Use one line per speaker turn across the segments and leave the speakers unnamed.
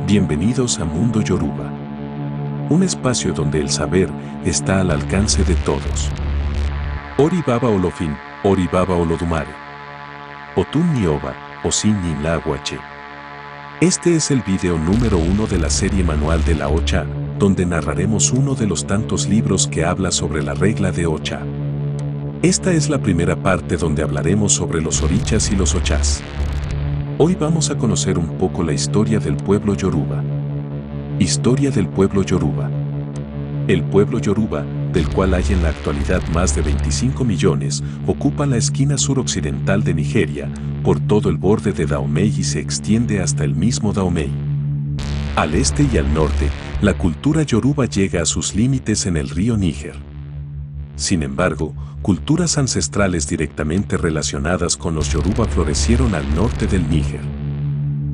Bienvenidos a Mundo Yoruba, un espacio donde el saber está al alcance de todos. Ori Baba Olofin, Ori Baba Olodumare. Otun Nioba, Osin Laguache. Este es el video número 1 de la serie Manual de la Ocha, donde narraremos uno de los tantos libros que habla sobre la regla de Ocha. Esta es la primera parte donde hablaremos sobre los orichas y los ochas. Hoy vamos a conocer un poco la historia del pueblo Yoruba. Historia del pueblo Yoruba. El pueblo Yoruba, del cual hay en la actualidad más de 25 millones, ocupa la esquina suroccidental de Nigeria, por todo el borde de Dahomey y se extiende hasta el mismo Dahomey. Al este y al norte, la cultura Yoruba llega a sus límites en el río Níger. Sin embargo, culturas ancestrales directamente relacionadas con los Yoruba florecieron al norte del Níger.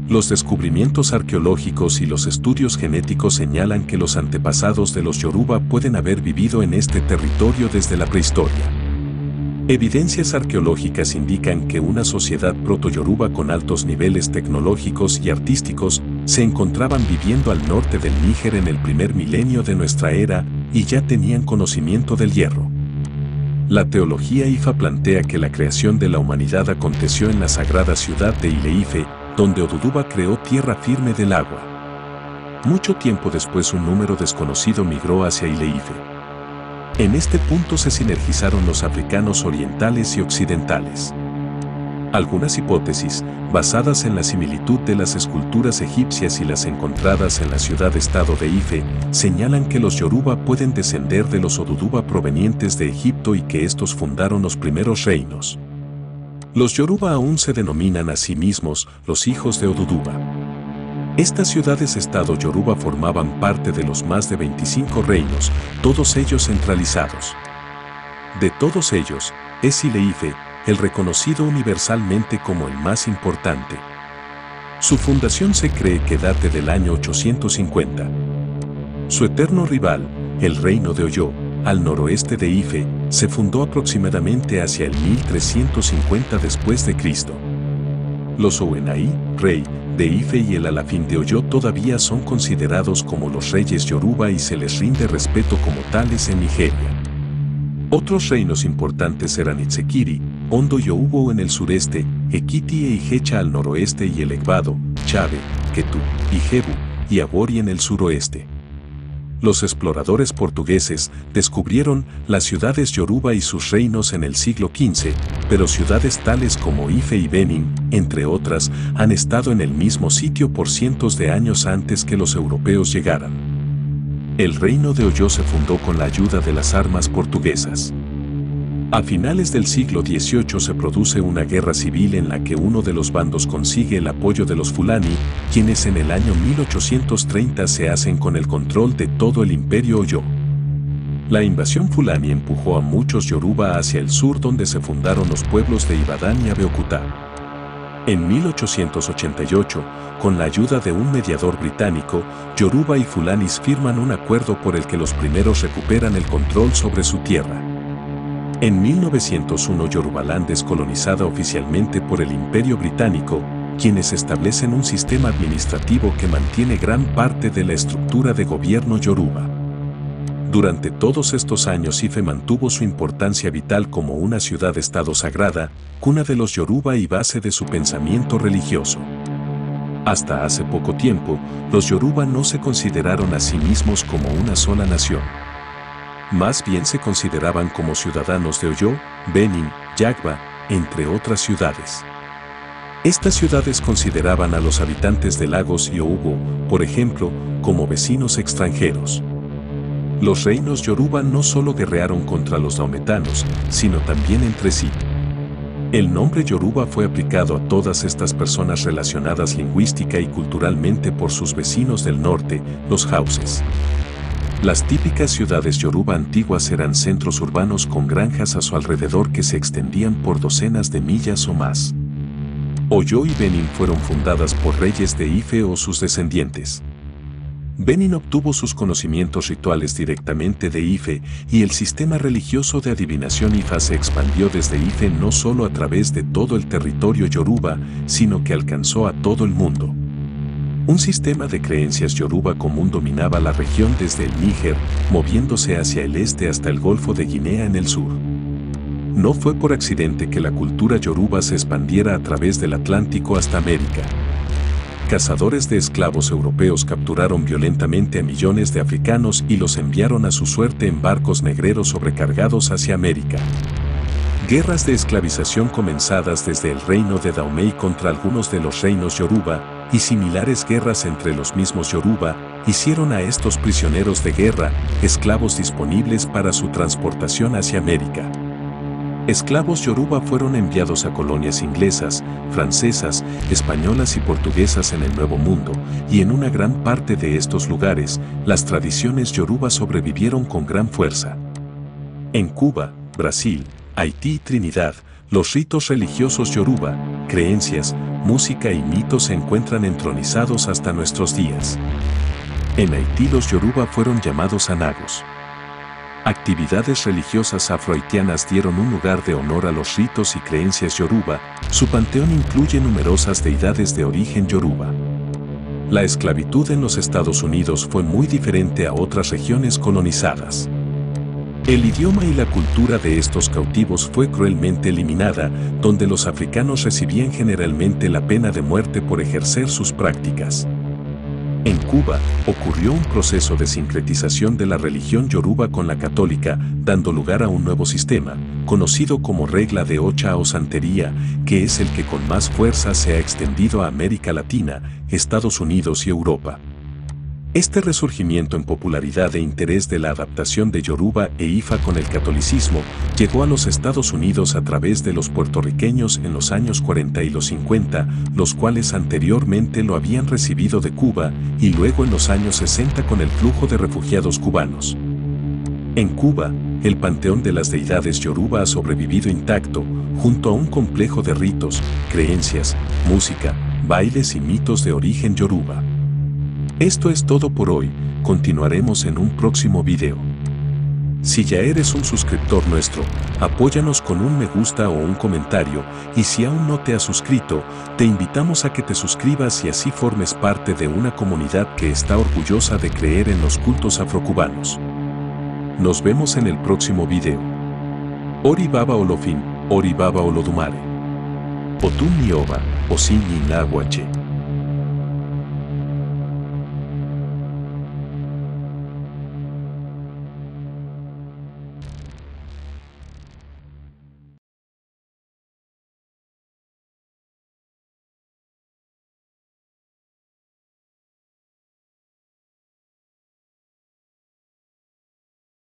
Los descubrimientos arqueológicos y los estudios genéticos señalan que los antepasados de los Yoruba pueden haber vivido en este territorio desde la prehistoria. Evidencias arqueológicas indican que una sociedad proto-yoruba con altos niveles tecnológicos y artísticos se encontraban viviendo al norte del Níger en el primer milenio de nuestra era y ya tenían conocimiento del hierro. La teología Ifa plantea que la creación de la humanidad aconteció en la sagrada ciudad de Ile-Ife, donde Oduduba creó tierra firme del agua. Mucho tiempo después un número desconocido migró hacia Ile-Ife. En este punto se sinergizaron los africanos orientales y occidentales. Algunas hipótesis, basadas en la similitud de las esculturas egipcias y las encontradas en la ciudad-estado de Ife, señalan que los Yoruba pueden descender de los Oduduba provenientes de Egipto y que estos fundaron los primeros reinos. Los Yoruba aún se denominan a sí mismos los hijos de Oduduba. Estas ciudades-estado Yoruba formaban parte de los más de 25 reinos, todos ellos centralizados. De todos ellos, es Ile-Ife, el reconocido universalmente como el más importante. Su fundación se cree que date del año 850. Su eterno rival, el reino de Oyo, al noroeste de Ife, se fundó aproximadamente hacia el 1350 después de Cristo. Los Owenai, rey de Ife y el Alafín de Oyo todavía son considerados como los reyes Yoruba y se les rinde respeto como tales en Nigeria. Otros reinos importantes eran Itsekiri, Ondo y Oubo en el sureste, Ekiti e Ijecha al noroeste y el Egbado, Chabe, Ketu, Ijebu y Awori en el suroeste. Los exploradores portugueses descubrieron las ciudades Yoruba y sus reinos en el siglo XV, pero ciudades tales como Ife y Benin, entre otras, han estado en el mismo sitio por cientos de años antes que los europeos llegaran. El reino de Oyo se fundó con la ayuda de las armas portuguesas. A finales del siglo XVIII se produce una guerra civil en la que uno de los bandos consigue el apoyo de los Fulani, quienes en el año 1830 se hacen con el control de todo el imperio Oyo. La invasión Fulani empujó a muchos Yoruba hacia el sur donde se fundaron los pueblos de Ibadan y Abeokuta. En 1888, con la ayuda de un mediador británico, Yoruba y Fulanis firman un acuerdo por el que los primeros recuperan el control sobre su tierra. En 1901 Yorubaland es colonizada oficialmente por el Imperio Británico, quienes establecen un sistema administrativo que mantiene gran parte de la estructura de gobierno Yoruba. Durante todos estos años Ife mantuvo su importancia vital como una ciudad-estado sagrada, cuna de los Yoruba y base de su pensamiento religioso. Hasta hace poco tiempo, los Yoruba no se consideraron a sí mismos como una sola nación. Más bien se consideraban como ciudadanos de Oyo, Benin, Yagba, entre otras ciudades. Estas ciudades consideraban a los habitantes de Lagos y Oubo, por ejemplo, como vecinos extranjeros. Los reinos Yoruba no solo guerrearon contra los daometanos, sino también entre sí. El nombre Yoruba fue aplicado a todas estas personas relacionadas lingüística y culturalmente por sus vecinos del norte, los Hauses. Las típicas ciudades Yoruba antiguas eran centros urbanos con granjas a su alrededor que se extendían por docenas de millas o más. Oyo y Benin fueron fundadas por reyes de Ife o sus descendientes. Benin obtuvo sus conocimientos rituales directamente de Ife y el sistema religioso de adivinación Ifa se expandió desde Ife no solo a través de todo el territorio Yoruba, sino que alcanzó a todo el mundo. Un sistema de creencias yoruba común dominaba la región desde el Níger, moviéndose hacia el este hasta el Golfo de Guinea en el sur. No fue por accidente que la cultura yoruba se expandiera a través del Atlántico hasta América. Cazadores de esclavos europeos capturaron violentamente a millones de africanos y los enviaron a su suerte en barcos negreros sobrecargados hacia América. Guerras de esclavización comenzadas desde el reino de Dahomey contra algunos de los reinos yoruba, y similares guerras entre los mismos yoruba, hicieron a estos prisioneros de guerra esclavos disponibles para su transportación hacia América. Esclavos yoruba fueron enviados a colonias inglesas, francesas, españolas y portuguesas en el Nuevo Mundo, y en una gran parte de estos lugares, las tradiciones yoruba sobrevivieron con gran fuerza. En Cuba, Brasil, Haití y Trinidad, los ritos religiosos yoruba, creencias, música y mitos se encuentran entronizados hasta nuestros días. En Haití los yoruba fueron llamados anagos. Actividades religiosas afrohaitianas dieron un lugar de honor a los ritos y creencias yoruba. Su panteón incluye numerosas deidades de origen yoruba. La esclavitud en los Estados Unidos fue muy diferente a otras regiones colonizadas. El idioma y la cultura de estos cautivos fue cruelmente eliminada, donde los africanos recibían generalmente la pena de muerte por ejercer sus prácticas. En Cuba, ocurrió un proceso de sincretización de la religión yoruba con la católica, dando lugar a un nuevo sistema, conocido como regla de Ocha o santería, que es el que con más fuerza se ha extendido a América Latina, Estados Unidos y Europa. Este resurgimiento en popularidad e interés de la adaptación de Yoruba e Ifa con el catolicismo llegó a los Estados Unidos a través de los puertorriqueños en los años 40 y los 50, los cuales anteriormente lo habían recibido de Cuba, y luego en los años 60 con el flujo de refugiados cubanos. En Cuba, el panteón de las deidades yoruba ha sobrevivido intacto, junto a un complejo de ritos, creencias, música, bailes y mitos de origen yoruba. Esto es todo por hoy, continuaremos en un próximo video. Si ya eres un suscriptor nuestro, apóyanos con un me gusta o un comentario, y si aún no te has suscrito, te invitamos a que te suscribas y así formes parte de una comunidad que está orgullosa de creer en los cultos afrocubanos. Nos vemos en el próximo video. Ori Baba Olofin, Ori Baba Olodumare. Otun Nioba, Osin Inahuache.